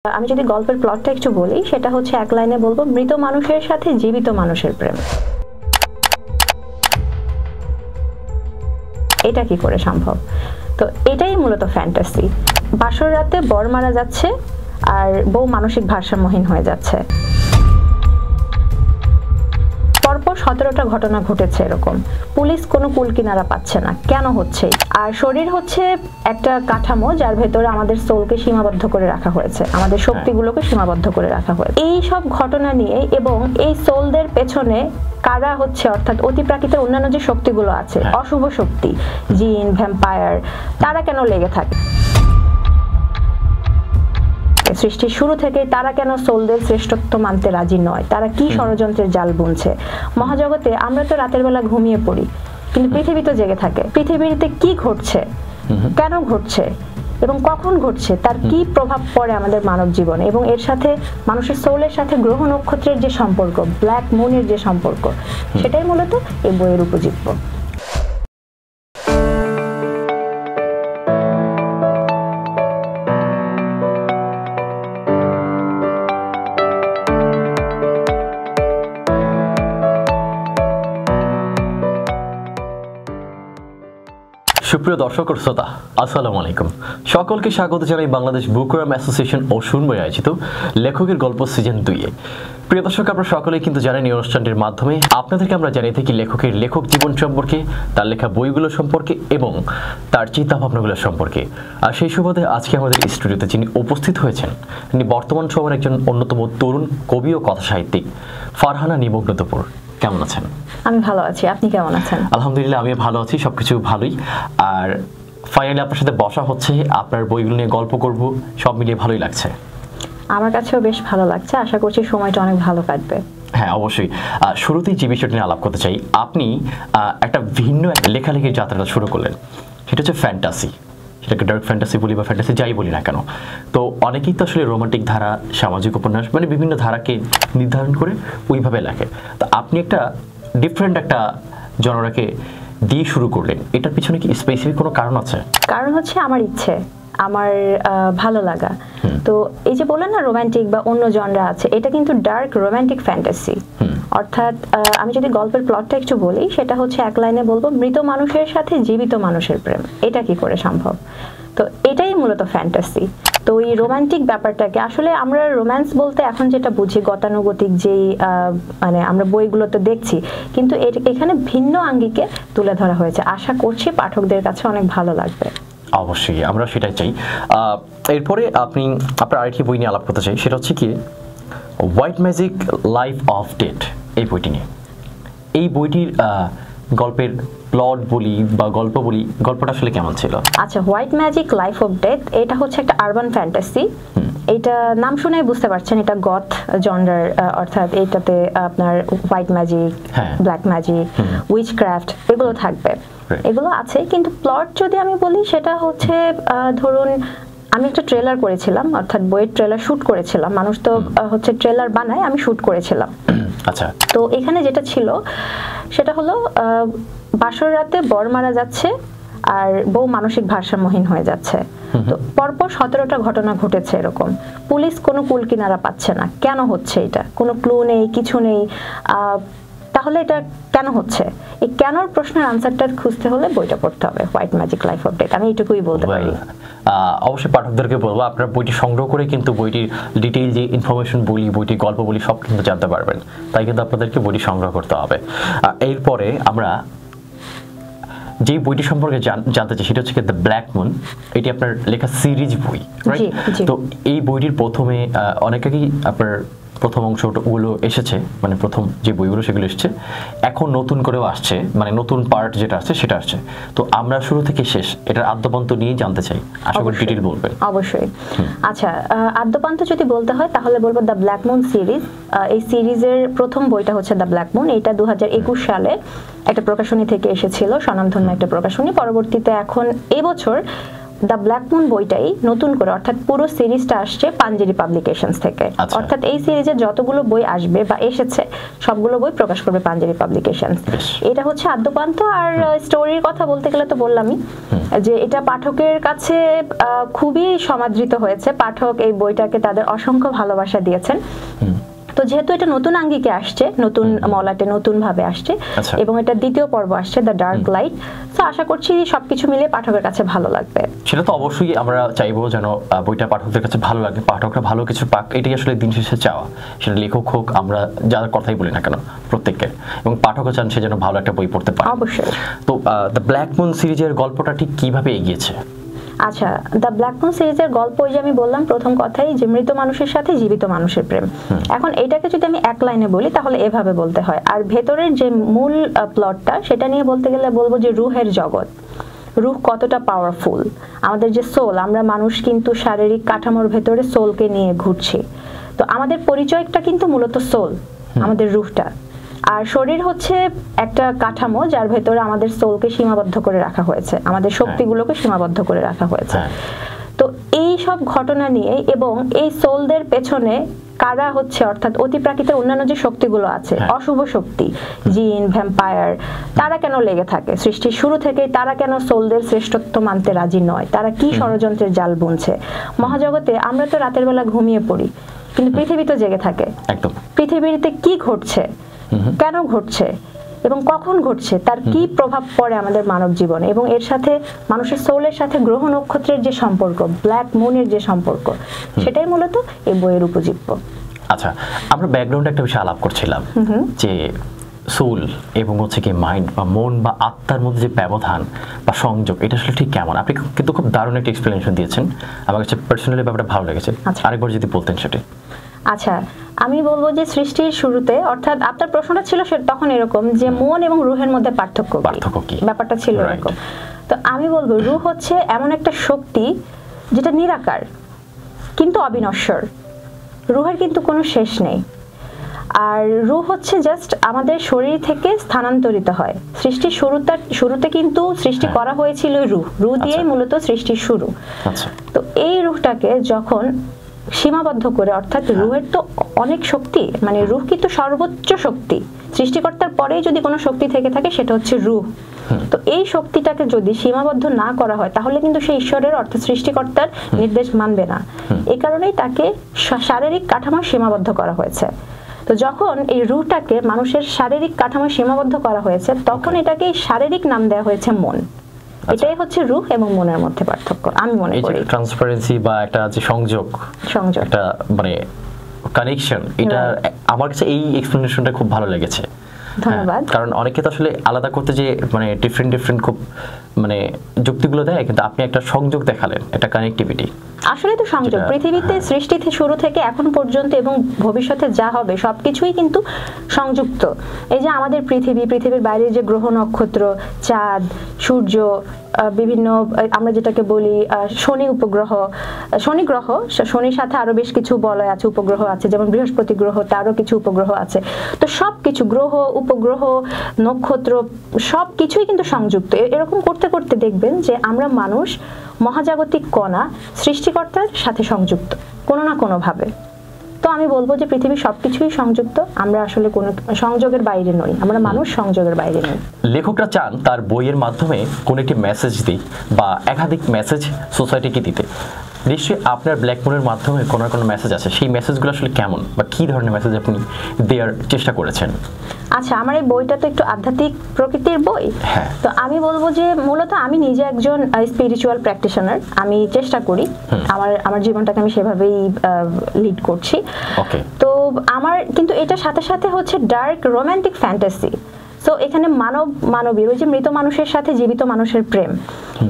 আমি যদি গল্পের প্লটটা একটু বলি, সেটা হচ্ছে এক লাইনে বলবো, মৃত মানুষের সাথে জীবিত মানুষের প্রেম। এটা কি করে সম্ভব? তো এটাই মূলত ফ্যান্টাসি। বাসর রাতে বর মারা যাচ্ছে আর বউ মানসিক ভারসাম্যহীন হয়ে যাচ্ছে। পরপর 17টা ঘটনা ঘটেছে এরকম। পুলিশ কোনো কুলকিনারা পাচ্ছে না, কেন হচ্ছে? আর শরীর হচ্ছে একটা কাঠামো যার ভেতরে আমাদের সোলকে সীমাবদ্ধ করে রাখা হয়েছে, আমাদের শক্তিগুলোকে সীমাবদ্ধ করে রাখা হয়েছে। এই সব ঘটনা নিয়ে এবং এই সোলদের পেছনে কারা হচ্ছে, অর্থাৎ অতিপ্রাকৃতের অন্যান্য যে শক্তিগুলো আছে, অশুভ শক্তি, জিন, ভ্যাম্পায়ার, তারা কেন লেগে থাকে? সৃষ্টির শুরু থেকেই তারা কেন সোলদের শ্রেষ্ঠত্ব মানতে রাজি নয়? তারা কি ষড়যন্ত্রের জাল বুনছে? মহাজগতে আমরা তো রাতের বেলা ঘুমিয়ে পড়ি, কিন্তু পৃথিবী তো জেগে থাকে। পৃথিবীতে কি ঘটছে, কেন ঘটছে এবং কখন ঘটছে, তার কি প্রভাব পড়ে আমাদের মানব জীবনে, এবং এর সাথে মানুষের সোলের সাথে গ্রহ নক্ষত্রের যে সম্পর্ক, ব্ল্যাক মুনের যে সম্পর্ক, সেটাই মূলত এই বইয়ের উপজীব্য। সুপ্রিয় দর্শক ও শ্রোতা, আসসালামু আলাইকুম। সকলকে স্বাগত জানাই বাংলাদেশ বুকওয়ার্ম অ্যাসোসিয়েশন ও শুনবই আয়োজিত লেখকের গল্প সিজন 2-এ। প্রিয় দর্শক, আপনারা সকলেই কিন্তু জানেন এই অনুষ্ঠানটির মাধ্যমে আপনাদেরকে আমরা জানিয়ে থাকি লেখক জীবন সম্পর্কে, তার লেখা বইগুলো সম্পর্কে এবং তার চিন্তাভাবনাগুলো সম্পর্কে। আর সেই সুবাদে আজকে আমাদের স্টুডিওতে যিনি উপস্থিত হয়েছেন, তিনি বর্তমান সময়ের একজন অন্যতম তরুণ কবি ও কথা সাহিত্যিক ফারহানা নিমগ্ন দুপুর। কেমন আছেন? আমি ভালো আছি, আপনি কেমন আছেন? আলহামদুলিল্লাহ, আমি ভালো আছি, সবকিছু ভালোই। আর ফাইনালি আপনার সাথে বসা হচ্ছে, আপনার বইগুলো নিয়ে গল্প করব, সব মিলিয়ে ভালোই লাগছে। আমার কাছেও বেশ ভালো লাগছে, আশা করছি সময়টা অনেক ভালো কাটবে। হ্যাঁ, অবশ্যই। শুরুতেই যে বিষয়টি নিয়ে আলাপ করতে চাই, আপনি একটা ভিন্ন লেখালেখির যাত্রাটা শুরু করলেন, সেটা হচ্ছে ফ্যান্টাসি। সেটাকে ডার্ক ফ্যান্টাসি বলি বা ফ্যান্টাসি যাই বলি না কেন, তো অনেকেই তো আসলে রোমান্টিক ধারা, সামাজিক উপন্যাস, মানে বিভিন্ন ধারাকে নির্ধারণ করে ওইভাবে লেখে। তো আপনি একটা ডিফারেন্ট একটা জনরাকে দিয়ে শুরু করলেন, এটার পিছনে কি স্পেসিফিক কোনো কারণ আছে? কারণ হচ্ছে আমার ইচ্ছে, আমার ভালো লাগা। তো এই যে বললেন না রোমান্টিক বা অন্য জনরা আছে, এটা কিন্তু ডার্ক রোমান্টিক ফ্যান্টাসি। অর্থাৎ আমি যদি গল্পের প্লটটা একটু বলি, সেটা হচ্ছে এক লাইনে বলবো, মৃত মানুষের সাথে জীবিত মানুষের প্রেম। এটা কি করে সম্ভব? তো এটাই মূলত ফ্যান্টাসি। তো এই রোমান্টিক ব্যাপারটাকে আসলে আমরা রোম্যান্স বলতে এখন যেটা বুঝি, গতানুগতিক যেই মানে আমরা বইগুলোতে দেখছি, কিন্তু এখানে ভিন্ন আঙ্গিকে তুলে ধরা হয়েছে। আশা করছি পাঠকদের কাছে অনেক ভালো লাগবে। অবশ্যই, আমরা সেটাই চাই। এরপরে আপনার আরেকটি বই নিয়ে আলাপ করতে চাই, সেটা হচ্ছে কি white magic life of death. এই বইটি নিয়ে, এই বইটির গল্পের প্লট বলি বা গল্প বলি, গল্পটা আসলে কেমন ছিল? আচ্ছা, white magic life of death, এটা হচ্ছে একটা আরবান ফ্যান্টাসি। এটা নাম শুনেই বুঝতে পারছেন এটা গথ জনরার, অর্থাৎ এটাতে আপনার white magic, black magic, witchcraft এগুলো থাকবে, এগুলো আছে। কিন্তু প্লট যদি আমি বলি, সেটা হচ্ছে ধরুন আমি একটা ট্রেলার করেছিলাম, অর্থাৎ বইয়ের ট্রেলার শুট করেছিলাম। মানুষ তো হচ্ছে ট্রেলার বানায়, আমি শুট করেছিলাম। আচ্ছা। তো এখানে যেটা ছিল সেটা হলো বাসর রাতে বর মারা যাচ্ছে আর বউ মানসিক ভারসাম্যহীন হয়ে যাচ্ছে। তো পরপর 17টা ঘটনা ঘটেছে এরকম। পুলিশ কোনো কুলকিনারা পাচ্ছে না, কেন হচ্ছে? এটা কোনো ক্লু নেই, কিছু নেই। তাহলে এটা কেন হচ্ছে? এই কেনর প্রশ্নের আনসারটা খুঁজতে হলে বইটা পড়তে হবে, white magic life of death. আমি এটুকুই বলতে পারি। অবশ্যই পাঠকদেরকে বলবো, আপনারা বইটি সংগ্রহ করে কিন্তু বইটির ডিটেইল যে ইনফরমেশন বলি, বইটির গল্প বলি, সব কিন্তু জানতে পারবেন। তাই কিন্তু আপনাদেরকে বইটি সংগ্রহ করতে হবে। এরপরে আমরা যে বইটি সম্পর্কে জানতে চাই, সেটা হচ্ছে দ্য ব্ল্যাক মুন। এটি আপনার লেখা সিরিজ বই, রাইট? তো এই বইটির প্রথমে অনেক আগেই আপনার প্রথম অংশগুলো এসেছে, মানে প্রথম যে বইগুলো সেগুলো এসেছে, এখন নতুন করেও আসছে, মানে নতুন পার্ট যেটা আছে সেটা আসছে। তো আমরা শুরু থেকে শেষ এটার আদ্যপান্ত নিয়ে জানতে চাই, আশা করি ডিটেইল বলবেন। অবশ্যই। আচ্ছা, আদ্যপান্ত যদি বলতে হয় তাহলে বলবো দ্য ব্ল্যাক মুন সিরিজ। এই সিরিজের প্রথম বইটা হচ্ছে দ্য ব্ল্যাক মুন। এটা 2021 সালে একটা প্রকাশনী থেকে এসেছিল, স্বনামধন্য একটা প্রকাশনী। পরবর্তীতে এখন এবছর দ্য ব্ল্যাক মুন বইটাই নতুন করে, অর্থাৎ পুরো সিরিজটা আসছে পাঞ্জেরি পাবলিকেশনস থেকে। অর্থাৎ এই সিরিজে যতগুলো বই আসবে বা এসেছে সবগুলো বই প্রকাশ করবে পাঞ্জেরি পাবলিকেশনস। এটা হচ্ছে আদ্যপান্ত। আর স্টোরির কথা বলতে গেলে তো বললামই যে এটা পাঠকের কাছে খুবই সমাদৃত হয়েছে। পাঠক এই বইটাকে তাদের অসংখ্য ভালোবাসা দিয়েছেন। তো যেহেতু এটা নতুন আঙ্গিকে আসছে, নতুন মলাটে নতুন ভাবে আসছে, এবং এটা দ্বিতীয় পর্ব আসছে দ্য ডার্ক লাইট, তো আশা করছি সবকিছু মিলে পাঠকের কাছে ভালো লাগবে। সেটা তো অবশ্যই আমরা চাইবো যেন বইটা পাঠকদের কাছে ভালো লাগে, পাঠকরা ভালো কিছু পাক, এটাই আসলে দিন শেষে চাওয়া। সেটা লেখক হোক, আমরা যার কথাই বলি না কেন প্রত্যেককে, এবং পাঠকও চান সে যেন ভালো একটা বই পড়তে পারে। অবশ্যই। তো দ্য ব্ল্যাক মুন সিরিজের গল্পটা ঠিক কিভাবে এগিয়েছে? আচ্ছা, দ্য ব্ল্যাক মুন সিরিজের গল্প, ওই যে আমি বললাম প্রথম কথাই যে মৃত মানুষের সাথে জীবিত মানুষের প্রেম। এখন এটাকে যদি আমি এক লাইনে বলি তাহলে এভাবে বলতে হয়। আর ভেতরের যে মূল প্লটটা সেটা নিয়ে বলতে গেলে বলবো যে রুহের জগৎ, রুহ কতটা পাওয়ারফুল। আমাদের যে সোল, আমরা মানুষ কিন্তু শারীরিক কাঠামোর ভেতরে সোলকে নিয়ে ঘুরছি। তো আমাদের পরিচয়টা কিন্তু মূলত সোল, আমাদের রুহটা। আর শরীর হচ্ছে একটা কাঠামো যার ভেতরে আমাদের সোলকে সীমাবদ্ধ করে রাখা হয়েছে, আমাদের শক্তিগুলোকে সীমাবদ্ধ করে রাখা হয়েছে। তো এই সব ঘটনা নিয়ে এবং এই সোলদের পেছনে কারা হচ্ছে, অর্থাৎ অতিপ্রাকৃতের অন্যান্য যে শক্তিগুলো আছে, অশুভ শক্তি, জিন, ভ্যাম্পায়ার, তারা কেন লেগে থাকে সৃষ্টির শুরু থেকেই? তারা কেন সোলদের শ্রেষ্ঠত্ব মানতে রাজি নয়? তারা কি ষড়যন্ত্রের জাল বুনছে মহাজগতে? আমরা তো রাতের বেলা ঘুমিয়ে পড়ি, কিন্তু পৃথিবী তো জেগে থাকে। পৃথিবীতে কি ঘটছে, কেন ঘটছে এবং কখন ঘটছে, তার কি প্রভাব পড়ে আমাদের মানব জীবনে, এবং এর সাথে মানুষের সোলের সাথে গ্রহ নক্ষত্রের যে সম্পর্ক, ব্ল্যাক মুনের যে সম্পর্ক, সেটাই মূলত এই বইয়ের উপজীব্য। আচ্ছা, আমরা ব্যাকগ্রাউন্ডে একটা বিষয় আলাপ করছিলাম যে সোল এবং হচ্ছে কি মাইন্ড বা মন বা আত্মার মধ্যে যে ব্যবধান বা সংযোগ, এটা আসলে ঠিক কেমন? আপনি কিন্তু খুব দারুণ একটা এক্সপ্লেনেশন দিয়েছেন, আমার কাছে পার্সোনালি ব্যাপারটা ভালো লেগেছে। আরেকবার যদি বলতেন সেটা। আচ্ছা, আমি বলবো যে সৃষ্টির শুরুতে, অর্থাৎ আপনার প্রশ্নটা ছিল তখন এরকম যে মন এবং রুহের মধ্যে পার্থক্য কি, ব্যাপারটা ছিল এরকম। তো আমি বলবো রুহ হচ্ছে এমন একটা শক্তি যেটা নিরাকার কিন্তু অবিনশ্বর। রুহের কিন্তু কোনো শেষ নেই। আর রুহ হচ্ছে জাস্ট আমাদের শরীর থেকে স্থানান্তরিত হয়। সৃষ্টির শুরুতে কিন্তু সৃষ্টি করা হয়েছিল রুহ দিয়েই মূলত সৃষ্টির শুরু। তো এই রুহটাকে যখন সীমাবদ্ধ করে, অর্থাৎ রুহের তো অনেক শক্তি, মানে রুহ কিন্তু সর্বোচ্চ শক্তি, সৃষ্টিকর্তার পরেই যদি কোনো শক্তি থেকে থাকে সেটা হচ্ছে রুহ। তো এই শক্তিটাকে যদি সীমাবদ্ধ না করা হয় তাহলে কিন্তু সেই ঈশ্বরের, অর্থাৎ সৃষ্টিকর্তার নির্দেশ মানবে না। এই কারণেই তাকে শারীরিক কাঠামো সীমাবদ্ধ করা হয়েছে। তো যখন এই রুহটাকে মানুষের শারীরিক কাঠামো সীমাবদ্ধ করা হয়েছে তখন এটাকে শারীরিক নাম দেওয়া হয়েছে মন। এটাই হচ্ছে রুহ এবং মনের মধ্যে পার্থক্য আমি মনে করি। ট্রান্সপারেন্সি বা একটা যে সংযোগ একটা মানে কানেকশন, এটা আমার কাছে এই এক্সপ্লেনেশনটা খুব ভালো লেগেছে। ধন্যবাদ। কারণ অনেকে তো আসলে আলাদা করতে যে মানে ডিফারেন্ট খুব মানে যুক্তিগুলো দেয়, কিন্তু আপনি একটা সংযোগ দেখালেন, একটা কানেক্টিভিটি। আসলে তো সংযোগ পৃথিবীতে সৃষ্টি শুরু থেকে এখন পর্যন্ত এবং ভবিষ্যতে যা হবে সবকিছুই কিন্তু সংযুক্ত। এই যে আমাদের পৃথিবীর বাইরে যে গ্রহ নক্ষত্র, চাঁদ, সূর্য, বিভিন্ন আমরা যেটাকে বলি শনি উপগ্রহ, শনি গ্রহ, শনির সাথে আরো বেশ কিছু বলয় আছে, উপগ্রহ আছে, যেমন বৃহস্পতি গ্রহ, তারও কিছু উপগ্রহ আছে। তো সবকিছু গ্রহ, উপগ্রহ, নক্ষত্র সবকিছুই কিন্তু সংযুক্ত। এরকম করতে করতে দেখবেন যে আমরা মানুষ মহাজাগতিক কণা সৃষ্টিকর্তার সাথে সংযুক্ত কোনো না কোনো ভাবে। তো আমি বলবো যে পৃথিবীর সবকিছুই সংযুক্ত, আমরা আসলে কোনো সংযোগের বাইরে নই, আমরা মানুষ সংযোগের বাইরে নই। লেখকরা চান তার বইয়ের মাধ্যমে কোন একটি মেসেজ দিই বা একাধিক মেসেজ সোসাইটিকে দিতে। নিশ্চয়ই আপনার ব্ল্যাক মুনের মাধ্যমে কোনো না কোনো মেসেজ আছে, সেই মেসেজগুলো আসলে কেমন বা কী ধরনের মেসেজ আপনি দেওয়ার চেষ্টা করেছেন? আচ্ছা, আমার এই বইটা তো একটু আধ্যাত্মিক প্রকৃতির বই। তো আমি বলবো যে মূলত আমি নিজে একজন স্পিরিচুয়াল প্র্যাকটিশনার। আমি চেষ্টা করি, আমার জীবনটাকে আমি সেভাবেই লিড করছি। তো আমার কিন্তু এটার সাথে সাথে হচ্ছে ডার্ক রোমান্টিক ফ্যান্টাসি। সো এখানে মানবীর ওই যে মৃত মানুষের সাথে জীবিত মানুষের প্রেম,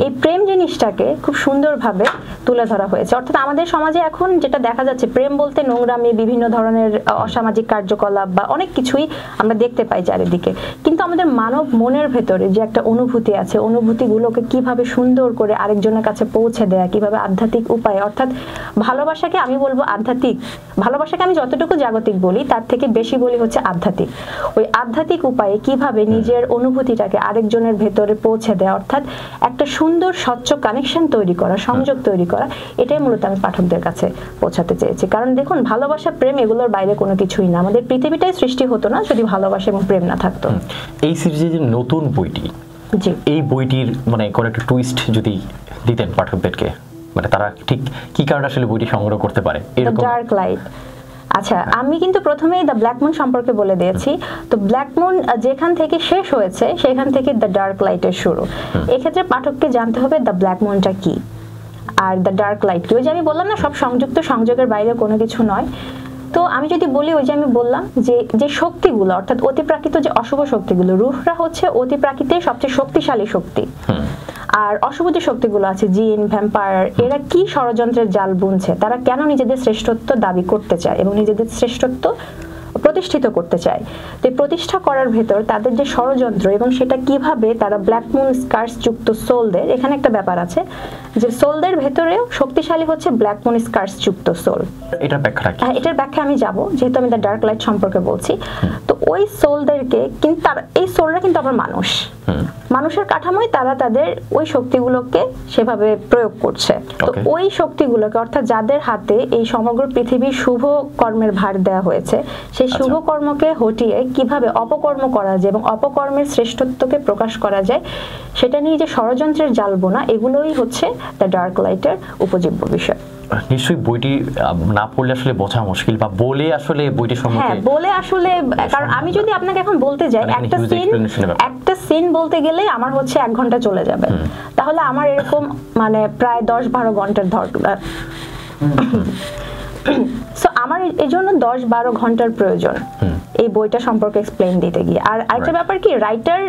এই প্রেম জিনিসটাকে খুব সুন্দরভাবে তুলে ধরা হয়েছে। অর্থাৎ আমাদের সমাজে এখন যেটা দেখা যাচ্ছে, প্রেম বলতে নোংরামি, বিভিন্ন ধরনের অসামাজিক কার্যকলাপ বা অনেক কিছুই আমরা দেখতে পাই চারিদিকে। কিন্তু আমাদের মানব মনের ভেতরে যে একটা অনুভূতি আছে, অনুভূতিগুলোকে কিভাবে সুন্দর করে আরেকজনের কাছে পৌঁছে দেয়া, কিভাবে আধ্যাত্মিক উপায়ে, অর্থাৎ ভালোবাসাকে আমি বলবো আধ্যাত্মিক, ভালোবাসাকে আমি যতটুকু জাগতিক বলি তার থেকে বেশি বলি হচ্ছে আধ্যাত্মিক। ওই আধ্যাত্মিক উপায়ে কিভাবে নিজের অনুভূতিটাকে আরেকজনের ভেতরে পৌঁছে দেয়, অর্থাৎ একটা সুন্দর স্বচ্ছ কানেকশন তৈরি করা, সংযোগ তৈরি করা, এটাই মূলত আমি পাঠকদের কাছে পৌঁছাতে চেয়েছি। কারণ দেখুন, ভালোবাসা প্রেম এগুলোর বাইরে কোনো কিছুই না। আমাদের পৃথিবীটাই সৃষ্টি হতো না যদি ভালোবাসা এবং প্রেম না থাকতো। এই সিরিজের যে নতুন বইটি, জি, এই বইটির মানে কোনো একটা টুইস্ট যদি দিতেন পাঠকদেরকে, মানে তারা ঠিক কি কারণে আসলে বইটি সংগ্রহ করতে পারে এরকম। Dark light. আচ্ছা, আমি কিন্তু প্রথমেই দ্য ব্ল্যাক মুন সম্পর্কে বলে দিয়েছি। তো ব্ল্যাক মুন যেখান থেকে শেষ হয়েছে সেখান থেকে দ্য ডার্ক লাইটের শুরু। এক্ষেত্রে পাঠককে জানতে হবে দ্য ব্ল্যাক মুনটা কি আর দ্য ডার্ক লাইট কি। ওই যে আমি বললাম না, সব সংযুক্ত, সংযোগের বাইরে কোনো কিছু নয়। তো আমি যদি বলি, ওই যে আমি বললাম যে শক্তিগুলো, অর্থাৎ অতিপ্রাকৃত যে অশুভ শক্তিগুলো, রুহরা হচ্ছে অতিপ্রাকৃতের সবচেয়ে শক্তিশালী শক্তি। আর অশুভ যে শক্তিগুলো আছে, জিন, ভ্যাম্পায়ার, এরা কি ষড়যন্ত্রের জাল বুনছে, তারা কেন নিজেদের শ্রেষ্ঠত্ব দাবি করতে চায় এবং নিজেদের শ্রেষ্ঠত্ব প্রতিষ্ঠিত করতে চায়। তো এই প্রতিষ্ঠা করার ভেতর তাদের যে ষড়যন্ত্র এবং সেটা কিভাবে তারা ব্ল্যাক মুন স্কার্স যুক্ত সোলদের, এখানে একটা ব্যাপার আছে যে সোলদের ভেতরেও শক্তিশালী হচ্ছে ব্ল্যাক মুন স্কার্স যুক্ত সোল। এটা ব্যাখ্যা কি? হ্যাঁ, এটার ব্যাখ্যা আমি যাব, যেহেতু আমি দ্য ডার্ক লাইট সম্পর্কে বলছি। তো ওই সোলদেরকে কিন্তু এই সোলরা কিন্তু আবার মানুষের কাঠামোয় তারা তাদের ওই শক্তিগুলোকে সেভাবে প্রয়োগ করছে। তো ওই শক্তিগুলোকে, অর্থাৎ যাদের হাতে এই সমগ্র পৃথিবীর শুভ কর্মের ভার দেওয়া হয়েছে, সেই শুভ কর্মকে হটিয়ে কিভাবে অপকর্ম করা যায় এবং অপকর্মের শ্রেষ্ঠত্বকে প্রকাশ করা যায়, সেটা নিয়ে যে ষড়যন্ত্রের জাল বোনা, এগুলোই হচ্ছে দ্য ডার্ক লাইটের উপজীব্য বিষয়। নিশ্চয়ই বইটি না পড়লে আসলে বোঝা মুশকিল, বা বলে আসলে বইটি সম্পর্কে বলে আসলে, কারণ আমি যদি আপনাকে এখন বলতে যাই একটা সিন বলতে গেলে আমার হচ্ছে 1 ঘন্টা চলে যাবে, তাহলে আমার এরকম মানে প্রায় 10-12 ঘন্টার দরকার। সো আমার এই জন্য 10-12 ঘন্টার প্রয়োজন এই বইটা সম্পর্কে এক্সপ্লেইন দিতে গিয়ে। আর আরেকটা ব্যাপার কি, রাইটার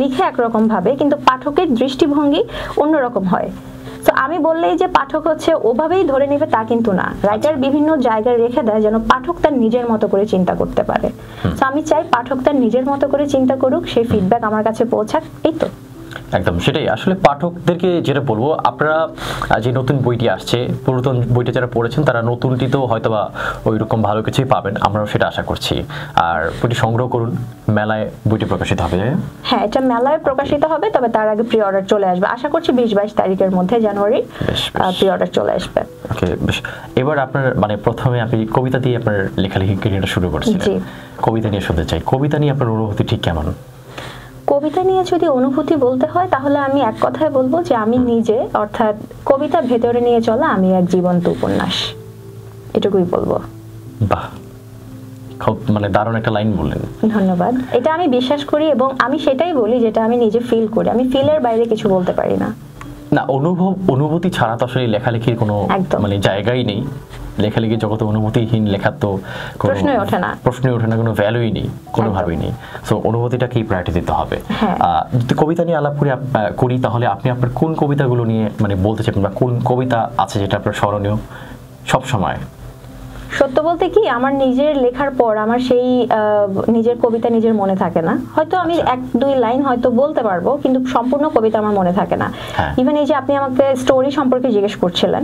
লিখে একরকম ভাবে কিন্তু পাঠকের দৃষ্টিভঙ্গি অন্যরকম হয়। তো আমি বললেই যে পাঠক হচ্ছে ওভাবেই ধরে নেবে তা কিন্তু না, রাইটার বিভিন্ন জায়গায় রেখে দেয় যেন পাঠক তার নিজের মতো করে চিন্তা করতে পারে। তো আমি চাই পাঠক তার নিজের মতো করে চিন্তা করুক, সেই ফিডব্যাক আমার কাছে পৌঁছাক, এই তো। একদম সেটাই। আসলে পাঠকদেরকে যেটা বলবো, আপনারা যে নতুন বইটি আসছে, পুরাতন বইটা যারা পড়েছেন তারা নতুনটিতেও হয়তোবা ওই রকম ভালো কিছুই পাবেন, আমরাও সেটা আশা করছি। আর বইটি সংগ্রহ করুন, মেলায় বইটি প্রকাশিত হবে। হ্যাঁ, এটা মেলায় প্রকাশিত হবে, তবে তার আগে প্রি অর্ডার চলে আসবে। আশা করছি 20-22 তারিখের মধ্যে, জানুয়ারি, প্রি অর্ডার চলে আসবে। ওকে, বেশ। এবার আপনার মানে প্রথমে আপনি কবিতা দিয়ে আপনার লেখালেখি ক্যারিয়ারটা শুরু করছিলেন। কবিতা নিয়ে শুনতে চাই, কবিতা নিয়ে আপনার অনুভূতি ঠিক কেমন? কবিতা নিয়ে যদি অনুভূতি বলতে হয়, তাহলে আমি এক কথায় বলবো যে আমি নিজে, অর্থাৎ কবিতা ভেতরে নিয়ে চলা আমি এক জীবন্ত উপন্যাস, এটুকুই বলবো। বাহ, খুব মানে দারুণ একটা লাইন বললেন। ধন্যবাদ। এটা আমি বিশ্বাস করি এবং আমি সেটাই বলি যেটা আমি নিজে ফিল করি। আমি ফিলের বাইরে কিছু বলতে পারি না। না, অনুভূতি ছাড়া তো আসলে লেখালেখির কোনো মানে জায়গাই নেই। লেখালেখি জগতে অনুভূতিহীন লেখার তো প্রশ্নই ওঠে না, কোনো ভ্যালুই নেই, কোনোভাবেই নেই। সো অনুভূতিটাকেই প্রায়োরিটি দিতে হবে। যদি কবিতা নিয়ে আলাপ করি তাহলে আপনি আপনার কোন কবিতাগুলো নিয়ে মানে বলতে চাইবেন, বা কোন কবিতা আছে যেটা আপনার স্মরণীয় সব সময়? সত্য বলতে কি, আমার নিজের লেখার পর আমার সেই নিজের কবিতা নিজের মনে থাকে না। হয়তো আমি 1-2 লাইন হয়তো বলতে পারবো, কিন্তু সম্পূর্ণ কবিতা আমার মনে থাকে না। ইভেন এই যে আপনি আমাকে স্টোরি সম্পর্কে জিজ্ঞেস করছিলেন,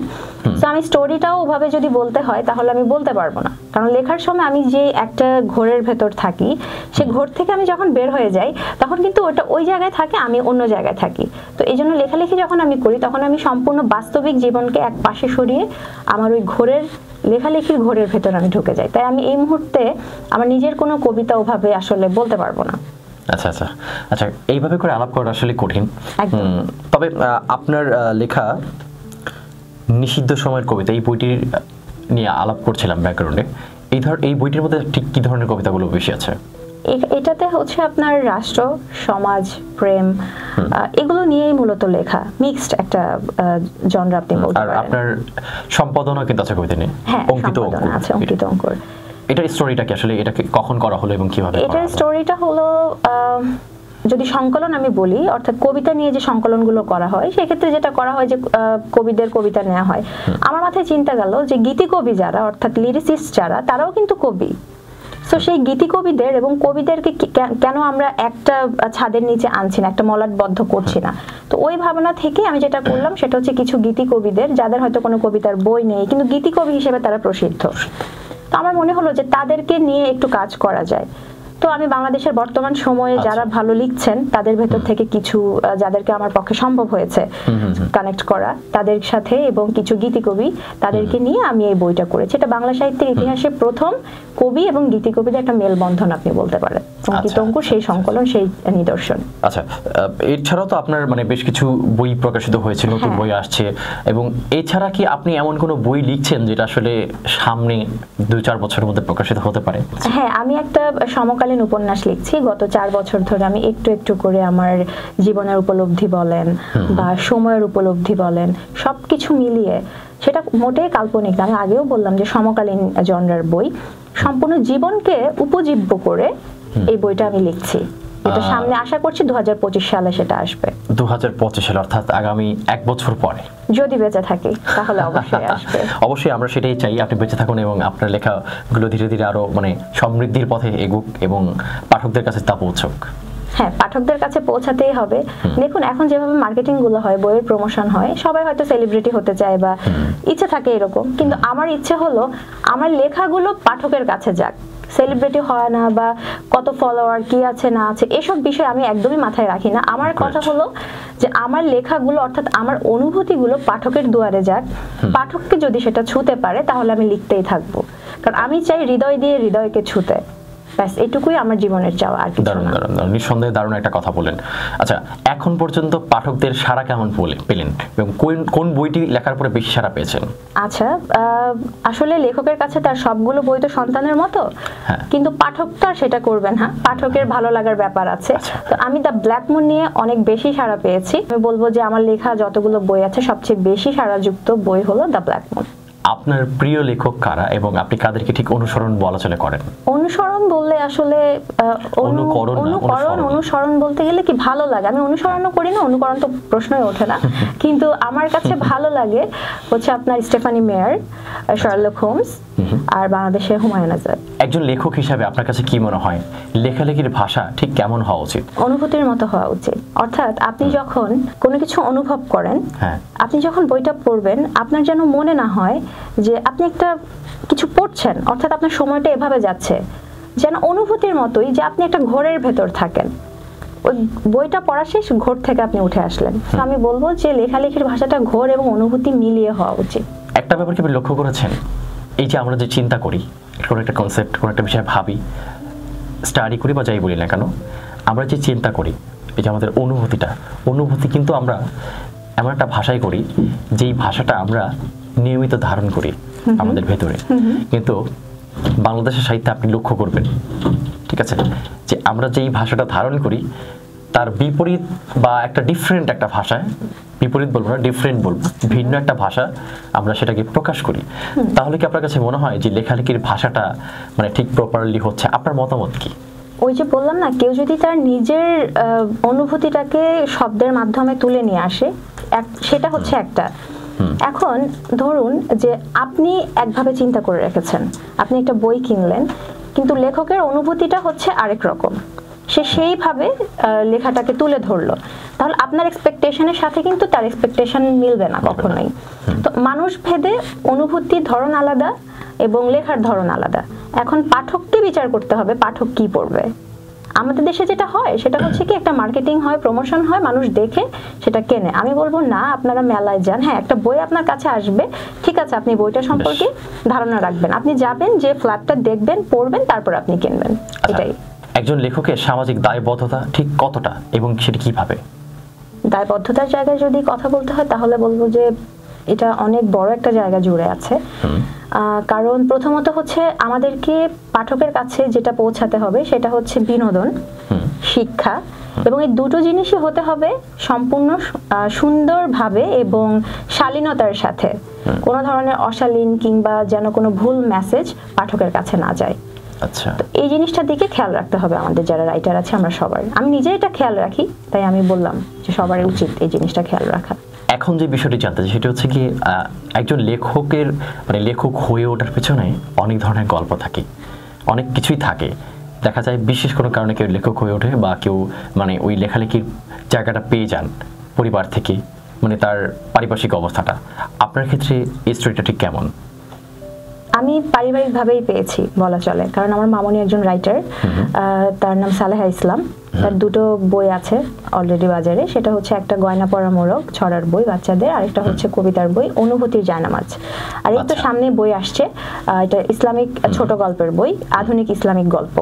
তো আমি স্টোরিটাও ওভাবে যদি বলতে হয় তাহলে আমি বলতে পারবো না, কারণ লেখার সময় আমি যে একটা ঘোরের ভেতর থাকি, সেই ঘোর থেকে আমি যখন বের হয়ে যাই তখন কিন্তু ওটা ওই জায়গায় থাকে, আমি অন্য জায়গায় থাকি। তো এই জন্য লেখালেখি যখন আমি করি তখন আমি সম্পূর্ণ বাস্তবিক জীবনকে এক পাশে সরিয়ে আমার ওই লেখালেখির ঘোরের ভেতর আমি ঢুকে যাই। তাই আমি এই মুহূর্তে আমার নিজের কোনো কবিতা ওভাবে আসলে বলতে পারবো না। আচ্ছা আচ্ছা আচ্ছা, এইভাবে করে আলাপ করা আসলে কঠিন। তবে আপনার লেখা নিষিদ্ধ সময়ের কবিতা, এই বইটির নিয়ে আলাপ করছিলাম ব্যাকগ্রাউন্ডে, এই বইটির মধ্যে ঠিক কি ধরনের কবিতাগুলো বেশি আছে? এটাতে হচ্ছে আপনার রাষ্ট্র, সমাজ, প্রেম, এগুলো নিয়েই মূলত লেখা, মিক্সড একটা জনরা আপনি বলতে পারেন। আর আপনার সম্পাদনা কিন্তু আছে কবিতা নিয়ে? হ্যাঁ, সম্পাদনা আছে, অঙ্কিত অঙ্কুর। এটার স্টোরিটা কি আসলে, এটাকে কখন করা হলো এবং কিভাবে? এটার স্টোরিটা হলো, যদি সংকলন আমি বলি, অর্থাৎ কবিতা নিয়ে যে সংকলনগুলো করা হয় সেক্ষেত্রে যেটা করা হয় যে কবিদের কবিতা নেওয়া হয়। আমার মাথায় চিন্তা গেল যে গীতি কবি যারা, অর্থাৎ লিরিসিস্ট যারা, তারাও কিন্তু কবি। সো সেই গীতি কবিদের এবং কবিদেরকে কেন আমরা একটা ছাদের নিচে আনছি না, একটা মলাটবদ্ধ করছি না? তো ওই ভাবনা থেকে আমি যেটা করলাম সেটা হচ্ছে কিছু গীতি কবিদের, যাদের হয়তো কোনো কবিতার বই নেই কিন্তু গীতি কবি হিসেবে তারা প্রসিদ্ধ, তো আমার মনে হলো যে তাদেরকে নিয়ে একটু কাজ করা যায়। তো আমি বাংলাদেশের বর্তমান সময়ে যারা ভালো লিখছেন তাদের ভেতর থেকে কিছু যাদেরকে আমার পক্ষে সম্ভব হয়েছে কানেক্ট করা তাদের সাথে, এবং কিছু গীতিকবি তাদেরকে নিয়ে আমি এই বইটা করেছি। এটা বাংলা সাহিত্যের ইতিহাসে প্রথম কবি এবং গীতিকবিদের একটা মেলবন্ধন আপনি বলতে পারেন। অঙ্কিতঙ্কু সেই সংকলন, সেই নিদর্শন। আচ্ছা, এছাড়াও তো আপনার মানে বেশ কিছু বই প্রকাশিত হয়েছে, নতুন বই আসছে, এবং এছাড়া কি আপনি এমন কোনো বই লিখছেন যেটা আসলে সামনে 2-4 বছরের মধ্যে প্রকাশিত হতে পারে? হ্যাঁ, আমি একটা সমকালীন উপন্যাস লিখছি। গত 4 বছর ধরে আমি একটু একটু করে আমার জীবনের উপলব্ধি বলেন বা সময়ের উপলব্ধি বলেন সবকিছু মিলিয়ে, সেটা মোটেই কাল্পনিক না। আমি আগেও বললাম যে সমকালীন জনরার বই, সম্পূর্ণ জীবনকে উপজীব্য করে এই বইটা আমি লিখছি। এটা সামনে আশা করছি 2025 সালে সেটা আসবে। 2025 সালে, অর্থাৎ আগামী 1 বছর পরে যদি বেঁচে থাকি তাহলে অবশ্যই আসবে। অবশ্যই আমরা সেটাই চাই, আপনি বেঁচে থাকুন এবং আপনার লেখাগুলো ধীরে ধীরে আরো মানে সমৃদ্ধির পথে এগুক এবং পাঠকদের কাছে তা পৌঁছক। হ্যাঁ, পাঠকদের কাছে পৌঁছাতেই হবে। দেখুন, এখন যেভাবে মার্কেটিং গুলো হয়, বইয়ের প্রমোশন হয়, সবাই হয়তো সেলিব্রিটি হতে চায় বা ইচ্ছে থাকে এরকম, কিন্তু আমার ইচ্ছে হলো আমার লেখাগুলো পাঠকের কাছে যাক। সেলিব্রিটি হয় না বা কত ফলোয়ার কি আছে না আছে এসব বিষয় আমি একদমই মাথায় রাখি না। আমার কথা হলো যে আমার লেখাগুলো অর্থাৎ আমার অনুভূতিগুলো পাঠকের দুয়ারে যাক। পাঠককে যদি সেটা ছুঁতে পারে তাহলে আমি লিখতেই থাকবো, কারণ আমি চাই হৃদয় দিয়ে হৃদয়কে ছুঁতে। ব্যাস এটুকুই আমার জীবনের চাওয়া, আর কিছু না। নিঃসন্দেহে দারুণ একটা কথা বলেন। আচ্ছা, এখন পর্যন্ত পাঠকদের সাড়া কেমন পেলেন এবং কোন বইটি লেখার পরে বেশি সাড়া পেয়েছেন? আচ্ছা, আসলে লেখকের কাছে তার সবগুলো বই তো সন্তানের মতো, কিন্তু পাঠক তো আর সেটা করবেন না, পাঠকের ভালো লাগার ব্যাপার আছে। তো আমি দ্য ব্ল্যাক মুন নিয়ে অনেক বেশি সাড়া পেয়েছি। আমি বলবো যে আমার লেখা যতগুলো বই আছে সবচেয়ে বেশি সাড়াযুক্ত বই হলো দ্য ব্ল্যাক মুন। আপনার প্রিয় লেখক কারা এবং আপনি কাদেরকে ঠিক অনুসরণ বলা চলে করেন? অনুসরণ বললে আসলে অনুসরণ বলতে গেলে কি ভালো লাগে, আমি অনুসরণও করি না, অনুকরণ তো প্রশ্নই ওঠে না, কিন্তু আমার কাছে ভালো লাগে হচ্ছে আপনার স্টেফানি মেয়ার, শার্লক হোমস আর বাংলাদেশের হুমায়ুন আজাদ। একজন লেখক হিসাবে আপনার কাছে কি মনে হয় লেখালেখির ভাষা ঠিক কেমন হওয়া উচিত? অনুভূতির মতো হওয়া উচিত। অর্থাৎ আপনি যখন কোনো কিছু অনুভব করেন, আপনি যখন বইটা পড়বেন আপনার যেন মনে না হয় যে আপনি একটা কিছু পড়ছেন, অর্থাৎ আপনার সময়টা এভাবে যাচ্ছে যেন অনুভূতির মতোই যে আপনি একটা ঘোরের ভেতর থাকেন। ওই বইটা পড়া শেষ, ঘোর থেকে আপনি উঠে আসলেন। তো আমি বলবো যে লেখালেখির ভাষাটা ঘোর এবং অনুভূতি মিলিয়ে হওয়া উচিত। একটা ব্যাপার কি আপনি লক্ষ্য করেছেন, এই যে আমরা যে চিন্তা করি, কোনো একটা কনসেপ্ট, কোনো একটা বিষয় ভাবি, স্টাডি করি বা যাই বলি না কেন, আমরা যে চিন্তা করি, এই যে আমাদের অনুভূতি কিন্তু আমরা এমন একটা ভাষায় করি যেই ভাষাটা আমরা নিয়মিত ধারণ করি আমাদের ভেতরে। কিন্তু বাংলাদেশের সাহিত্যে আপনি লক্ষ্য করবেন, ঠিক আছে, যে আমরা যেই ভাষাটা ধারণ করি তার বিপরীত বা একটা ডিফারেন্ট একটা ভাষায়, বিপরীত বলবো না, ডিফারেন্ট বলবো, ভিন্ন একটা ভাষা আমরা সেটাকে প্রকাশ করি। তাহলে কি আপনার কাছে মনে হয় যে লেখালেখির ভাষাটা মানে ঠিক প্রপারলি হচ্ছে? আপনার মতামত কি? ওই যে বললাম না, কেউ যদি তার নিজের অনুভূতিটাকে শব্দের মাধ্যমে তুলে নিয়ে আসে, সেটা হচ্ছে একটা। এখন ধরুন যে আপনি একভাবে চিন্তা করে রেখেছেন, আপনি একটা বই কিনলেন, কিন্তু লেখকের অনুভূতিটা হচ্ছে আরেক রকম, সে সেইভাবে লেখাটাকে তুলে ধরলো, তাহলে আপনার এক্সপেকটেশনের সাথে কিন্তু তার এক্সপেকটেশন মিলবে না কখনোই। তো মানুষ ভেদে অনুভূতির ধরন আলাদা এবং লেখার ধরন আলাদা। এখন পাঠককে বিচার করতে হবে পাঠক কি পড়বে। আমাদের দেশে যেটা হয় সেটা হচ্ছে কি একটা মার্কেটিং হয়, প্রমোশন হয়, মানুষ দেখে সেটা কেনে। আমি বলবো না, আপনারা মেলায় যান, হ্যাঁ একটা বই আপনার কাছে আসবে, ঠিক আছে, আপনি বইটা সম্পর্কে ধারণা রাখবেন, আপনি যাবেন, যে ফ্ল্যাটটা দেখবেন, পড়বেন, তারপর আপনি কিনবেন। এটাই। একজন লেখকের সামাজিক দায়বদ্ধতা ঠিক কতটা এবং সেটা কিভাবে? দায়বদ্ধতার জায়গায় যদি কথা বলতে হয় তাহলে বলবো যে এটা অনেক বড় একটা জায়গা জুড়ে আছে। কারণ প্রথমত হচ্ছে আমাদেরকে পাঠকের কাছে যেটা পৌঁছাতে হবে সেটা হচ্ছে বিনোদন, শিক্ষা, এবং এই দুটো জিনিসই হতে হবে সম্পূর্ণ সুন্দরভাবে এবং শালীনতার সাথে। কোনো ধরনের অশালীন কিংবা যেন কোনো ভুল মেসেজ পাঠকের কাছে না যায়। আচ্ছা, তো এই জিনিসটার দিকে খেয়াল রাখতে হবে আমাদের যারা রাইটার আছে, আমরা সবার। আমি নিজে এটা খেয়াল রাখি, তাই আমি বললাম যে সবার উচিত এই জিনিসটা খেয়াল রাখা। এখন যে বিষয়টি জানতে চাই সেটা হচ্ছে কি, একজন লেখকের মানে লেখক হয়ে ওঠার পেছনে অনেক ধরনের গল্প থাকে, অনেক কিছুই থাকে। দেখা যায় বিশেষ কোনো কারণে কেউ লেখক হয়ে ওঠে বা কেউ মানে ওই লেখালেখির জায়গাটা পেয়ে যান পরিবার থেকে, মানে তার পারিপার্শ্বিক অবস্থাটা। আপনার ক্ষেত্রে এই স্টোরিটা ঠিক কেমন? আমি পারিবারিকভাবেই পেয়েছি বলা চলে, কারণ আমার মামনি একজন রাইটার, তার নাম সালেহা ইসলাম। তার দুটো বই আছে অলরেডি বাজারে, সেটা হচ্ছে একটা গয়না পরা মোড়ক ছড়ার বই বাচ্চাদের, আরেকটা হচ্ছে কবিতার বই অনুভূতির জায়নামাজ। আর এই তো সামনে বই আসছে, এটা ইসলামিক ছোট গল্পের বই, আধুনিক ইসলামিক গল্প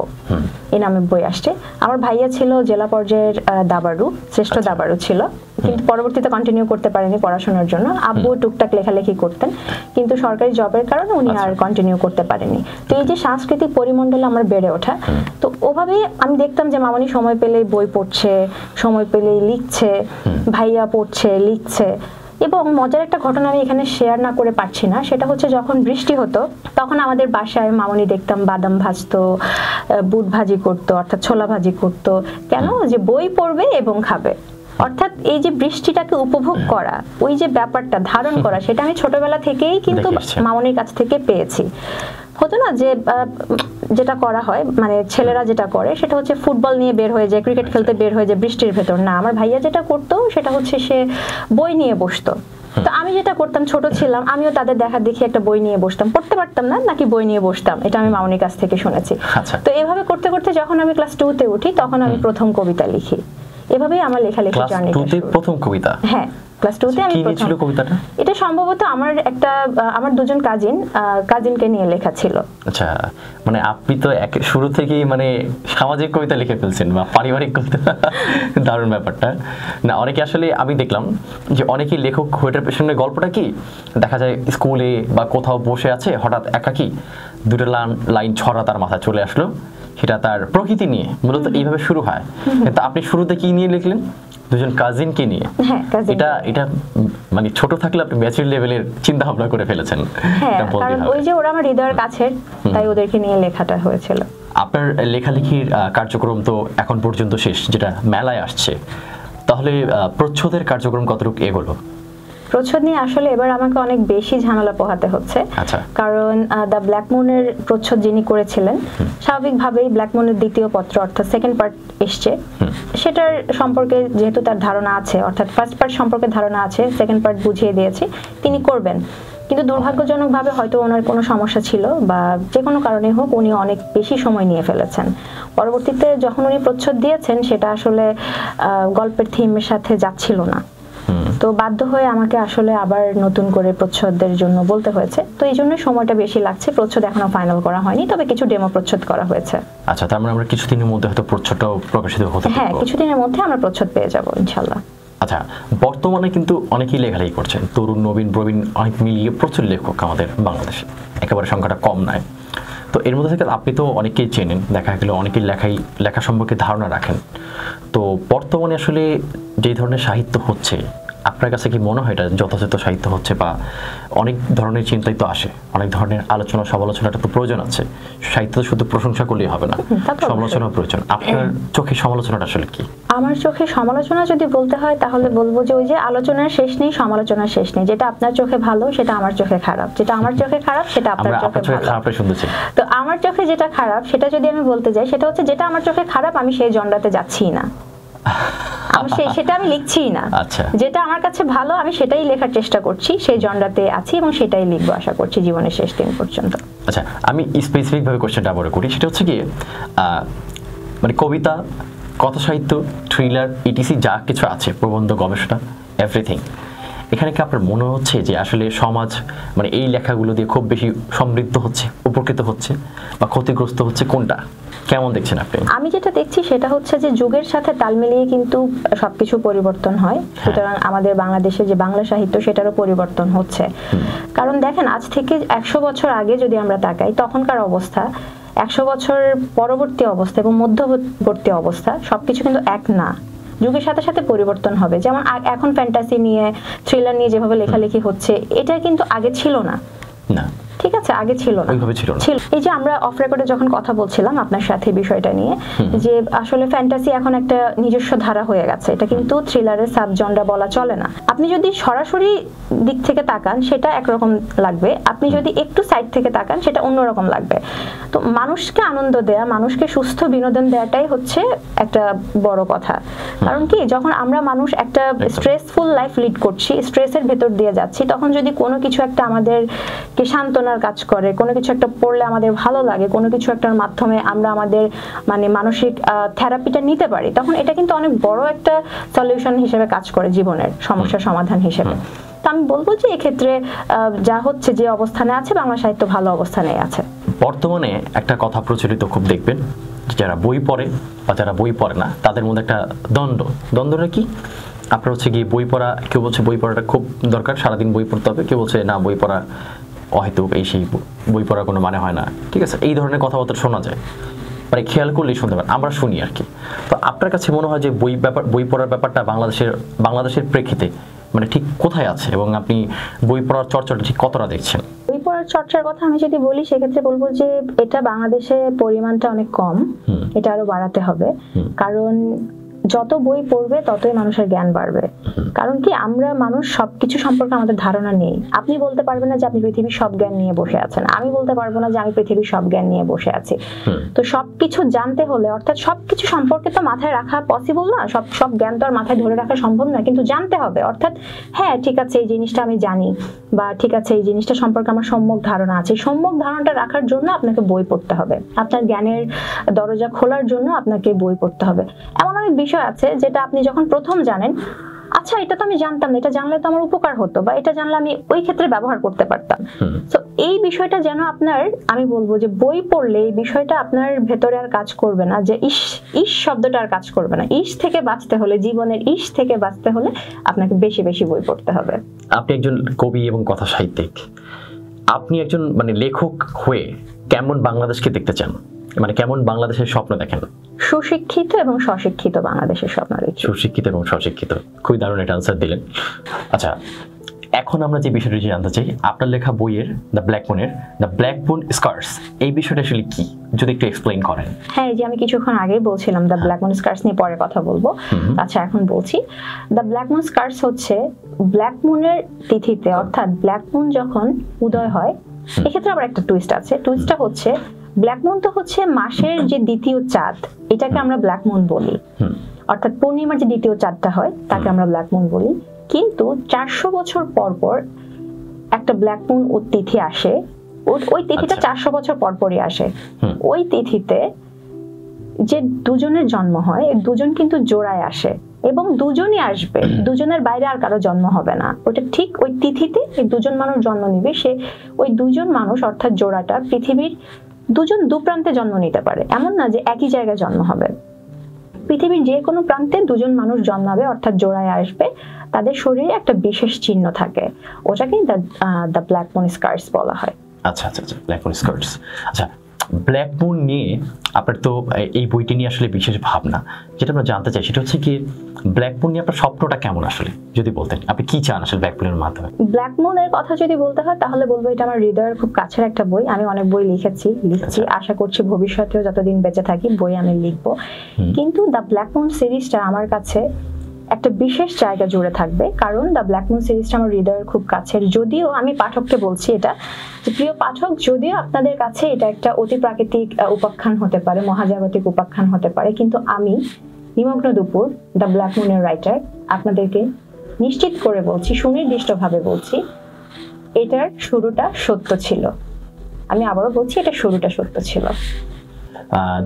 এই নামে বই আসছে। আমার ভাইয়া ছিল জেলা পর্যায়ের দাবাড়ু, শ্রেষ্ঠ দাবাড়ু ছিল, কিন্তু পরবর্তীতে কন্টিনিউ করতে পারেনি পড়াশোনার জন্য। আব্বু টুকটাক লেখালেখি করতেন, কিন্তু সরকারি জবের কারণে উনি আর কন্টিনিউ করতে পারেনি। তো এই যে সাংস্কৃতিক পরিমণ্ডলে আমার বেড়ে ওঠা, তো ওভাবে আমি দেখতাম যে মামনি সময় পেলেই বই পড়ছে, সময় পেলেই লিখছে, ভাইয়া পড়ছে লিখছে। এবং মজার একটা ঘটনা আমি এখানে শেয়ার না করে পারছি না, সেটা হচ্ছে যখন বৃষ্টি হতো তখন আমাদের বাসায় মামনি দেখতাম বাদাম ভাজতো, বুট ভাজি করতো, অর্থাৎ ছোলা ভাজি করতো। কেন? যে বই পড়বে এবং খাবে। অর্থাৎ এই যে বৃষ্টিটাকে উপভোগ করা, ওই যে ব্যাপারটা ধারণ করা, সেটা আমি ছোটবেলা থেকেই কিন্তু মামনির কাছ থেকে পেয়েছি। হতো না যে যেটা করা হয়, মানে ছেলেরা যেটা করে সেটা হচ্ছে ফুটবল নিয়ে বের হয়ে যায়, ক্রিকেট খেলতে বের হয়ে যায় বৃষ্টির ভেতর। না, আমার ভাইয়া যেটা করতো সেটা হচ্ছে সে বই নিয়ে বসতো। তো আমি যেটা করতাম, ছোট ছিলাম, আমিও তাদের দেখা দেখি একটা বই নিয়ে বসতাম, পড়তে পারতাম না নাকি বই নিয়ে বসতাম, এটা আমি মামনির কাছ থেকে শুনেছি। তো এভাবে করতে করতে যখন আমি ক্লাস 2-তে উঠি তখন আমি প্রথম কবিতা লিখি। এভাবেই আমার লেখালেখি জার্নি। ক্লাস 2-তে প্রথম কবিতা? হ্যাঁ, ক্লাস 2-তে আমি প্রথম। কি ছিল কবিতাটা? এটা সম্ভবত আমার দুজন কাজিনকে নিয়ে লেখা ছিল। আচ্ছা, মানে আপনি তো শুরু থেকেই মানে সামাজিক কবিতা লিখে ফেলছেন বা পারিবারিক কবিতা। দারুণ ব্যাপারটা না। অনেকে আসলে আমি দেখলাম যে অনেকেই লেখক হয়ে পেছনে গল্পটা কি দেখা যায়, স্কুলে বা কোথাও বসে আছে, হঠাৎ একাকী দুটো লাইন ছড়া তার মাথায় চলে আসলো, সেটা তার প্রকৃতি নিয়ে, মূলত এইভাবে শুরু হয়। কিন্তু আপনি শুরুতে কি নিয়ে লিখলেন? দুজন কাজিনকে নিয়ে। এটা মানে ছোট থাকলে আপনি ম্যাচুর লেভেলের চিন্তা ভাবনা করে ফেলেছেন। কারণ ওই যে ওরা আমার হৃদয়ের কাছের, তাই ওদেরকে নিয়ে লেখাটা হয়েছিল। আপনার লেখালেখির কার্যক্রম তো এখন পর্যন্ত শেষ, যেটা মেলায় আসছে, তাহলে প্রচ্ছদের কার্যক্রম কতটুকু এগোলো? প্রচ্ছদ নিয়ে আসলে এবার আমাকে অনেক বেশি ঝামেলা পোহাতে হচ্ছে, কারণ দ্য ব্ল্যাক মুনের প্রচ্ছদ যিনি করেছিলেন, স্বাভাবিকভাবেই ব্ল্যাক মুনের দ্বিতীয় পত্র অর্থাৎ সেকেন্ড পার্ট এসছে, সেটার সম্পর্কে যেহেতু তার ধারণা আছে, অর্থাৎ ফার্স্ট পার্ট সম্পর্কে ধারণা আছে, সেকেন্ড পার্ট বুঝিয়ে দিয়েছি তিনি করবেন। কিন্তু দুর্ভাগ্যজনকভাবে হয়তো ওনার কোনো সমস্যা ছিল বা যে কোনো কারণে হোক, উনি অনেক বেশি সময় নিয়ে ফেলেছেন। পরবর্তীতে যখন উনি প্রচ্ছদ দিয়েছেন সেটা আসলে গল্পের থিমের সাথে যাচ্ছিল না, তো বাধ্য হয়ে আমাকে আসলে আবার নতুন করে প্রচ্ছদের জন্য বলতে হয়েছে। তো এই জন্য সময়টা বেশি লাগছে। প্রচ্ছদ এখনো ফাইনাল করা হয়নি, তবে কিছু ডেমো প্রচ্ছদ করা হয়েছে। আচ্ছা, তার মানে আমরা কিছুদিনের মধ্যে হয়তো প্রচ্ছদটাও প্রকাশিত হতে পারে? হ্যাঁ, কিছুদিনের মধ্যে আমরা প্রচ্ছদ পেয়ে যাব ইনশাআল্লাহ। আচ্ছা, বর্তমানে কিন্তু অনেকেই লেখালেখি করছেন, তরুণ নবীন প্রবীণ অনেক মিলিয়ে প্রচুর লেখক আমাদের বাংলাদেশে, একেবারে সংখ্যাটা কম নয়। তো এর মধ্যে থেকে আপনি তো অনেকেই চেনেন, দেখা গেল অনেকেই লেখা সম্পর্কে ধারণা রাখেন। তো বর্তমানে আসলে যে ধরনের সাহিত্য হচ্ছে, আপনার কাছে কি মনে হয় এটা যথাযথ সাহিত্য হচ্ছে, বা অনেক ধরনের চিন্তাই তো আসে, অনেক ধরনের আলোচনা সমালোচনাটা তো প্রয়োজন আছে, সাহিত্য শুধু প্রশংসা করলেই হবে না, সমালোচনা প্রয়োজন। আপনার চোখে সমালোচনাটা আসলে কি? আমার চোখে সমালোচনা যদি বলতে হয় তাহলে বলবো যে ওই যে আলোচনার শেষ নেই, সমালোচনার শেষ নেই। যেটা আপনার চোখে ভালো সেটা আমার চোখে খারাপ, যেটা আমার চোখে খারাপ সেটা আপনার চোখে ভালো। তো আমার চোখে যেটা খারাপ সেটা যদি আমি বলতে যাই, সেটা হচ্ছে যেটা আমার চোখে খারাপ আমি সেই জনরাতে যাচ্ছি না, সেটা আমি লিখছি না। যেটা আমার কাছে ভালো আমি সেটাই লেখার চেষ্টা করছি, সেই জনরাতে আছি এবং সেটাই লিখবো আশা করছি জীবনের শেষ দিন পর্যন্ত। আচ্ছা, আমি স্পেসিফিক ভাবে কোশ্চেনটা আবার করি, সেটা হচ্ছে কি মানে কবিতা, কথা সাহিত্য, থ্রিলার, ইটিসি যা কিছু আছে, প্রবন্ধ, গবেষণা, এভরিথিং, এখানে কি আপনার মনে হচ্ছে যে আসলে সমাজ মানে এই লেখাগুলো দিয়ে খুব বেশি সমৃদ্ধ হচ্ছে, উপকৃত হচ্ছে বা ক্ষতিগ্রস্ত হচ্ছে, কোনটা কেমন দেখছেন আপনি? আমি যেটা দেখছি সেটা হচ্ছে যে যুগের সাথে তাল মিলিয়ে কিন্তু সবকিছু পরিবর্তন হয়, সুতরাং আমাদের বাংলাদেশে যে বাংলা সাহিত্য সেটারও পরিবর্তন হচ্ছে। কারণ দেখেন, আজ থেকে 100 বছর আগে যদি আমরা তাকাই, তখনকার অবস্থা, 100 বছর পরবর্তী অবস্থা এবং মধ্যবর্তী অবস্থা সবকিছু কিন্তু এক না, যুগের সাথে সাথে পরিবর্তন হবে। যেমন এখন ফ্যান্টাসি নিয়ে, থ্রিলার নিয়ে যেভাবে লেখালেখি হচ্ছে, এটা কিন্তু আগে ছিল না। ঠিক আছে, আগে ছিল না। এই যে আমরা অফ রেকর্ডে যখন কথা বলছিলাম আপনার সাথে বিষয়টা নিয়ে, যে আসলে ফ্যান্টাসি এখন একটা নিজস্ব ধারা হয়ে গেছে, এটা কিন্তু থ্রিলারের সাব জনরা বলা চলে না। আপনি যদি সরাসরি দিক থেকে তাকান সেটা একরকম লাগবে, আপনি যদি একটু সাইড থেকে তাকান সেটা অন্যরকম লাগবে। তো মানুষকে আনন্দ দেয়া, মানুষকে সুস্থ বিনোদন দেওয়াটাই হচ্ছে একটা বড় কথা। কারণ কি, যখন আমরা মানুষ একটা স্ট্রেসফুল লাইফ লিড করছি, স্ট্রেসের ভেতর দিয়ে যাচ্ছি, তখন যদি কোনো কিছু একটা আমাদেরকে সান্ত্বনা উত্তেজনার কাজ করে, কোনো কিছু একটা পড়লে আমাদের ভালো লাগে, কোনো কিছু একটার মাধ্যমে আমরা আমাদের মানে মানসিক থেরাপিটা নিতে পারি, তখন এটা কিন্তু অনেক বড় একটা সলিউশন হিসেবে কাজ করে জীবনের সমস্যার সমাধান হিসেবে। তো আমি বলবো যে এক্ষেত্রে যা হচ্ছে, যে অবস্থানে আছে বাংলা সাহিত্য ভালো অবস্থানে আছে। বর্তমানে একটা কথা প্রচলিত খুব দেখবেন, যারা বই পড়ে বা যারা বই পড়ে না তাদের মধ্যে একটা দ্বন্দ্বটা কি, আপনার হচ্ছে গিয়ে বই পড়া, কেউ বলছে বই পড়াটা খুব দরকার, সারাদিন বই পড়তে হবে, কেউ বলছে না বই পড়া হয়তো এই সেই বই পড়ার কোনো মানে হয় না, ঠিক আছে, এই ধরনের কথাবার্তা শোনা যায়, মানে খেয়াল করলেই শুনতে পারেন, আমরা শুনি আর কি। তো আপনার কাছে মনে হয় যে বই পড়ার ব্যাপারটা বাংলাদেশের প্রেক্ষিতে মানে ঠিক কোথায় আছে, এবং আপনি বই পড়ার চর্চাটা ঠিক কতটা দেখছেন? বই পড়ার চর্চার কথা আমি যদি বলি সেক্ষেত্রে বলবো যে এটা বাংলাদেশে পরিমাণটা অনেক কম, এটা আরো বাড়াতে হবে। কারণ যত বই পড়বে ততই মানুষের জ্ঞান বাড়বে। কারণ কি, আমরা মানুষ সবকিছু সম্পর্কে আমাদের ধারণা নেই। আপনি বলতে পারবেন না যে আপনি পৃথিবীর সব জ্ঞান নিয়ে বসে আছেন, আমি বলতে পারবো না যে আমি পৃথিবীর সব জ্ঞান নিয়ে বসে আছি। তো সবকিছু জানতে হলে, অর্থাৎ সবকিছু সম্পর্কে তো মাথায় রাখা পসিবল না, সব জ্ঞান তো আর মাথায় ধরে রাখা সম্ভব না, কিন্তু জানতে হবে। অর্থাৎ হ্যাঁ ঠিক আছে এই জিনিসটা আমি জানি, বা ঠিক আছে এই জিনিসটা সম্পর্কে আমার সম্যক ধারণা আছে, সম্যক ধারণাটা রাখার জন্য আপনাকে বই পড়তে হবে, আপনার জ্ঞানের দরজা খোলার জন্য আপনাকে বই পড়তে হবে। এমন অনেক বিষয় আছে যেটা আপনি যখন প্রথম জানেন, আচ্ছা এটা তো আমি জানতাম না, এটা জানলে তো আমার উপকার হতো, বা এটা জানলে আমি ওই ক্ষেত্রে ব্যবহার করতে পারতাম। তো এই বিষয়টা যেন আপনার, আমি বলবো যে বই পড়লে এই বিষয়টা আপনার ভেতরে আর কাজ করবে না, যে ইস শব্দটা আর কাজ করবে না। ইস থেকে বাঁচতে হলে, জীবনের ইস থেকে বাঁচতে হলে আপনাকে বেশি বেশি বই পড়তে হবে। আপনি একজন কবি এবং কথা সাহিত্যিক, আপনি একজন মানে লেখক হয়ে কেমন বাংলাদেশকে দেখতে চান, মানে কেমন বাংলাদেশের স্বপ্ন দেখেন? সুশিক্ষিত এবং স্বশিক্ষিত বাংলাদেশের স্বপ্ন দেখি। সুশিক্ষিত এবং স্বশিক্ষিত, খুবই দারুণ একটা আনসার দিলেন। আচ্ছা, এখন আমরা যে বিষয়টি জানতে চাই, আপনার লেখা বইয়ের দ্য ব্ল্যাক মুন স্কার্স, এই বিষয়টা আসলে কি, যদি একটু এক্সপ্লেইন করেন। হ্যাঁ, যে আমি কিছুক্ষণ আগেই বলছিলাম দ্য ব্ল্যাক মুন স্কার্স নিয়ে পরে কথা বলবো। আচ্ছা এখন বলছি, দ্য ব্ল্যাক মুন স্কার্স হচ্ছে ব্ল্যাক মুনের তিথিতে, অর্থাৎ ব্ল্যাক মুন যখন উদয় হয়, এক্ষেত্রে আবার একটা টুইস্ট আছে। টুইস্টটা হচ্ছে ব্ল্যাক মুন তো হচ্ছে মাসের যে দ্বিতীয় চাঁদ, এটাকে আমরা ব্ল্যাক মুন বলি, অর্থাৎ পূর্ণিমার যে দ্বিতীয় চাঁদটা হয় তাকে আমরা ব্ল্যাক মুন বলি। কিন্তু 400 বছর পর পর একটা ব্ল্যাক মুন তিথি আসে, ওই তিথিটা 400 বছর পর পরই আসে। ওই তিথিতে যে দুজনের জন্ম হয়, দুজন কিন্তু জোড়ায় আসে, এবং দুজনই আসবে, দুজনের বাইরে আর কারো জন্ম হবে না। ওটা ঠিক ওই তিথিতে এই দুজন মানুষ জন্ম নিবে। সে ওই দুজন মানুষ অর্থাৎ জোড়াটা পৃথিবীর দু প্রান্তে জন্ম নিতে পারে, এমন না যে একই জায়গায় জন্ম হবে। পৃথিবীর যে কোনো প্রান্তে দুজন মানুষ জন্মাবে, অর্থাৎ জোড়ায় আসবে, তাদের শরীরে একটা বিশেষ চিহ্ন থাকে, ওটাকেই দ্য ব্ল্যাক মুন স্কার্স বলা হয়। আচ্ছা, ব্ল্যাক মুন স্কার্স। আচ্ছা, ব্ল্যাক মুন নিয়ে আপনার তো এই বইটি নিয়ে আসলে বিশেষ ভাবনা, যেটা আমরা জানতে চাই সেটা হচ্ছে কি ব্ল্যাক মুন নিয়ে আপনার স্বপ্নটা কেমন আসলে, যদি বলতেন আপনি কি চান আসলে ব্ল্যাক মুনের মাধ্যমে? ব্ল্যাক মুনের কথা যদি বলতে হয় তাহলে বলবো এটা আমার হৃদয়ের খুব কাছের একটা বই। আমি অনেক বই লিখছি, আশা করছি ভবিষ্যতেও যতদিন বেঁচে থাকি বই আমি লিখবো। কিন্তু দ্য ব্ল্যাক মুন সিরিজটা আমার কাছে একটা বিশেষ জায়গা জুড়ে থাকবে, কারণ দ্য ব্ল্যাক মুন সিরিজটা আমার হৃদয়ের খুব কাছের। যদিও আমি পাঠককে বলছি এটা, যে প্রিয় পাঠক, যদিও আপনাদের কাছে এটা একটা অতি প্রাকৃতিক উপাখ্যান হতে পারে, মহাজাগতিক উপাখ্যান হতে পারে, কিন্তু আমি নিমগ্ন দুপুর দ্য ব্ল্যাক মুনের রাইটার আপনাদেরকে নিশ্চিত করে বলছি, সুনির্দিষ্টভাবে বলছি, এটার শুরুটা সত্য ছিল। আমি আবারও বলছি, এটা শুরুটা সত্য ছিল।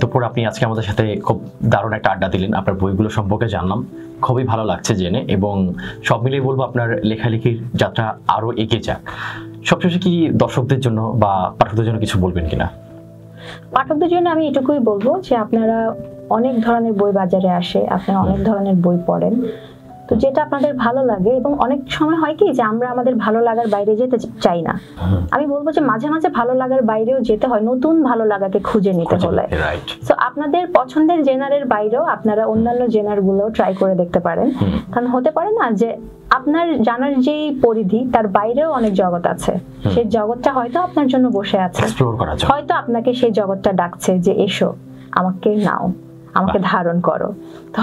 দুপুর আপনি আজকে আমাদের সাথে খুব দারুণ একটা আড্ডা দিলেন, আপনার বইগুলো সম্পর্কে জানলাম, খুবই ভালো লাগছে জেনে, এবং সব মিলিয়ে বলবো আপনার লেখালেখির যাত্রা আরো এগিয়ে যাক। সবশেষে কি দর্শকদের জন্য বা পাঠকদের জন্য কিছু বলবেন কিনা? পাঠকদের জন্য আমি এটুকুই বলবো যে আপনারা অনেক ধরনের বই বাজারে আসে, আপনারা অনেক ধরনের বই পড়েন, তো যেটা আপনাদের ভালো লাগে, এবং অনেক সময় হয় কি যে আমরা আমাদের ভালো লাগার বাইরে যেতে চাই না। আমি বলবো যে মাঝে মাঝে ভালো লাগার বাইরেও যেতে হয়, নতুন ভালো লাগাকে খুঁজে নিতে হলে। তো আপনাদের পছন্দের জেনারের বাইরেও আপনারা অন্যান্য জেনার গুলো ট্রাই করে দেখতে পারেন, কারণ হতে পারে না যে আপনার জানার যে পরিধি তার বাইরেও অনেক জগৎ আছে, সেই জগৎটা হয়তো আপনার জন্য বসে আছে, হয়তো আপনাকে সেই জগৎটা ডাকছে যে এসো আমাকে নাও, আমাকে ধারণ করো।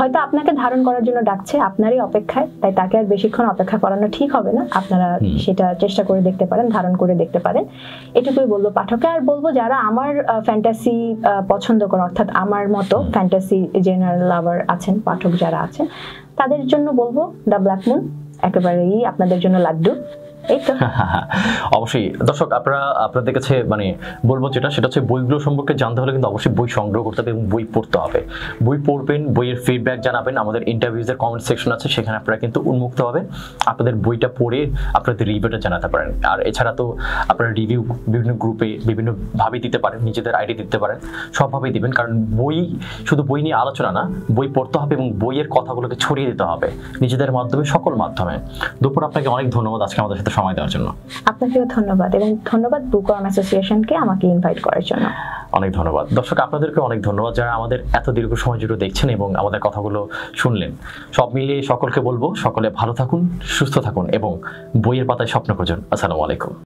হয়তো আপনাকে ধারণ করার জন্য ডাকছে, আপনারই অপেক্ষায়, তাই তাকে আর বেশিক্ষণ অপেক্ষা করানো ঠিক হবে না। আপনারা সেটা চেষ্টা করে দেখতে পারেন, ধারণ করে দেখতে পারেন, এটুকুই বলবো পাঠকে। আর বলবো যারা আমার ফ্যান্টাসি পছন্দ করেন, অর্থাৎ আমার মতো ফ্যান্টাসি জেনারেল লাভার আছেন, পাঠক যারা আছেন, তাদের জন্য বলবো দ্য ব্ল্যাক মুন একেবারেই আপনাদের জন্য লাড্ডু। এই তো। অবশ্যই দর্শক, আপনাদের কাছে মানে বলবো যেটা, সেটা হচ্ছে বইগুলো সম্পর্কে জানতে হলে কিন্তু অবশ্যই বই সংগ্রহ করতে হবে এবং বই পড়তে হবে। বই পড়বেন, বইয়ের ফিডব্যাক জানাবেন, আমাদের ইন্টারভিউজের কমেন্ট সেকশন আছে, সেখানে আপনারা কিন্তু উন্মুক্ত হবে আপনাদের বইটা পড়ে আপনাদের রিভিউটা জানাতে পারেন। আর এছাড়া তো আপনারা রিভিউ বিভিন্ন গ্রুপে বিভিন্নভাবে দিতে পারেন, নিজেদের আইডি দিতে পারেন, সবভাবেই দিবেন। কারণ বই শুধু বই নিয়ে আলোচনা না, বই পড়তে হবে এবং বইয়ের কথাগুলোকে ছড়িয়ে দিতে হবে নিজেদের মাধ্যমে, সকল মাধ্যমে। দুপুর আপনাকে অনেক ধন্যবাদ আজকে আমাদের সাথে সময় দেওয়ার জন্য। আপনাকেও ধন্যবাদ, এবং ধন্যবাদ বুকওয়ার্ম অ্যাসোসিয়েশনকে আমাকে ইনভাইট করার জন্য। অনেক ধন্যবাদ। দর্শক, আপনাদেরকে অনেক ধন্যবাদ যারা আমাদের এত দীর্ঘ সময় জুড়ে দেখছেন এবং আমাদের কথাগুলো শুনলেন। সব মিলিয়ে সকলকে বলবো, সকলে ভালো থাকুন, সুস্থ থাকুন এবং বইয়ের পাতায় স্বপ্ন খুঁজুন। আসসালামু আলাইকুম।